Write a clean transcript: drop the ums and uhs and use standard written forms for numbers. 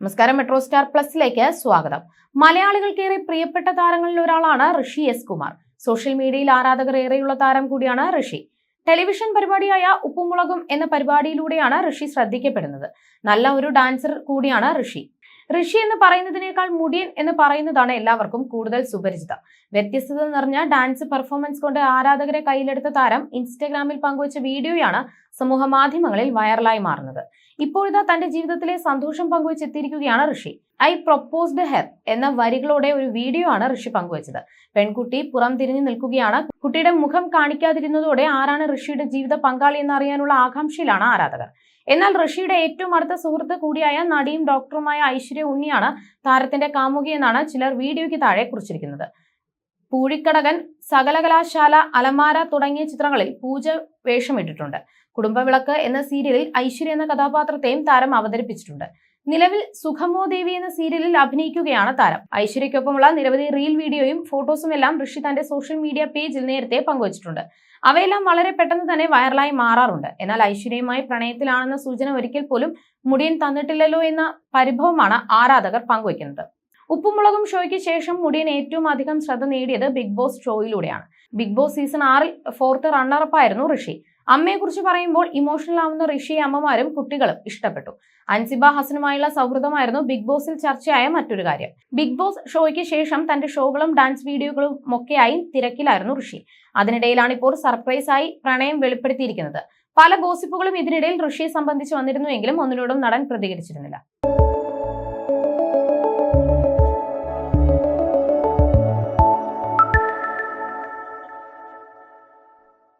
നമസ്കാരം, metro star പ്ലസിലേക്ക് സ്വാഗതം. മലയാളികൾക്കേറെ പ്രിയപ്പെട്ട താരങ്ങളിൽ ഒരാളാണ് ഋഷി എസ് കുമാർ. സോഷ്യൽ മീഡിയയിൽ ആരാധകർ ഏറെയുള്ള താരം കൂടിയാണ് ഋഷി. ടെലിവിഷൻ പരിപാടിയായ ഉപ്പുമുളകും എന്ന പരിപാടിയിലൂടെയാണ് ഋഷി ശ്രദ്ധിക്കപ്പെടുന്നത്. നല്ല ഒരു ഡാൻസർ കൂടിയാണ് ഋഷി. ഋഷി എന്ന് പറയുന്നതിനേക്കാൾ മുടിയൻ എന്ന് പറയുന്നതാണ് എല്ലാവർക്കും കൂടുതൽ സുപരിചിതം. വ്യത്യസ്തത നിറഞ്ഞ ഡാൻസ് പെർഫോമൻസ് കൊണ്ട് ആരാധകരെ കയ്യിലെടുത്ത താരം ഇൻസ്റ്റഗ്രാമിൽ പങ്കുവച്ച വീഡിയോയാണ് സമൂഹ മാധ്യമങ്ങളിൽ വൈറലായി മാറുന്നത്. ഇപ്പോഴിതാ തന്റെ ജീവിതത്തിലെ സന്തോഷം പങ്കുവച്ചെത്തിയിരിക്കുകയാണ് ഋഷി. ഐ പ്രൊപ്പോസ്ഡ് ഹെർ എന്ന വരികളോടെ ഒരു വീഡിയോ ആണ് ഋഷി പങ്കുവച്ചത്. പെൺകുട്ടി പുറം തിരിഞ്ഞു നിൽക്കുകയാണ്. കുട്ടിയുടെ മുഖം കാണിക്കാതിരുന്നതോടെ ആരാണ് ഋഷിയുടെ ജീവിത പങ്കാളി എന്നറിയാനുള്ള ആകാംക്ഷയിലാണ് ആരാധകർ. എന്നാൽ ഋഷിയുടെ ഏറ്റവും അടുത്ത സുഹൃത്ത് കൂടിയായ നടിയും ഡോക്ടറുമായ ഐശ്വര്യ ഉണ്ണിയാണ് താരത്തിന്റെ കാമുകി എന്നാണ് ചിലർ വീഡിയോയ്ക്ക് താഴെ കുറിച്ചിരിക്കുന്നത്. പൂഴിക്കടകൻ, സകലകലാശാല, അലമാര തുടങ്ങിയ ചിത്രങ്ങളിൽ പൂജ വേഷമിട്ടിട്ടുണ്ട്. കുടുംബവിളക്ക് എന്ന സീരിയലിൽ ഐശ്വര്യ എന്ന കഥാപാത്രത്തെയും താരം അവതരിപ്പിച്ചിട്ടുണ്ട്. നിലവിൽ സുഖമോ ദേവി എന്ന സീരിയലിൽ അഭിനയിക്കുകയാണ് താരം. ഐശ്വര്യയ്ക്കൊപ്പമുള്ള നിരവധി റീൽ വീഡിയോയും ഫോട്ടോസും എല്ലാം ഋഷി തന്റെ സോഷ്യൽ മീഡിയ പേജിൽ നേരത്തെ പങ്കുവച്ചിട്ടുണ്ട്. അവയെല്ലാം വളരെ പെട്ടെന്ന് തന്നെ വൈറലായി മാറാറുണ്ട്. എന്നാൽ ഐശ്വര്യയുമായി പ്രണയത്തിലാണെന്ന സൂചന ഒരിക്കൽ പോലും മുടിയൻ തന്നിട്ടില്ലല്ലോ എന്ന പരിഭവമാണ് ആരാധകർ പങ്കുവയ്ക്കുന്നത്. ഉപ്പുമുളകും ഷോയ്ക്ക് ശേഷം മുടിയൻ ഏറ്റവും അധികം ശ്രദ്ധ നേടിയത് ബിഗ് ബോസ് ഷോയിലൂടെയാണ്. ബിഗ് ബോസ് സീസൺ 6 4th റണ്ണറപ്പായിരുന്നു ഋഷി. അമ്മയെക്കുറിച്ച് പറയുമ്പോൾ ഇമോഷണൽ ആവുന്ന ഋഷിയെ അമ്മമാരും കുട്ടികളും ഇഷ്ടപ്പെട്ടു. അൻസിബ ഹസനുമായുള്ള സൗഹൃദമായിരുന്നു ബിഗ് ബോസിൽ ചർച്ചയായ മറ്റൊരു കാര്യം. ബിഗ് ബോസ് ഷോയ്ക്ക് ശേഷം തന്റെ ഷോകളും ഡാൻസ് വീഡിയോകളും ഒക്കെയായി തിരക്കിലായിരുന്നു ഋഷി. അതിനിടയിലാണ് ഇപ്പോൾ സർപ്രൈസായി പ്രണയം വെളിപ്പെടുത്തിയിരിക്കുന്നത്. പല ഗോസിപ്പുകളും ഇതിനിടയിൽ ഋഷിയെ സംബന്ധിച്ച് വന്നിരുന്നുവെങ്കിലും ഒന്നിനോടും നടൻ പ്രതികരിച്ചിരുന്നില്ല.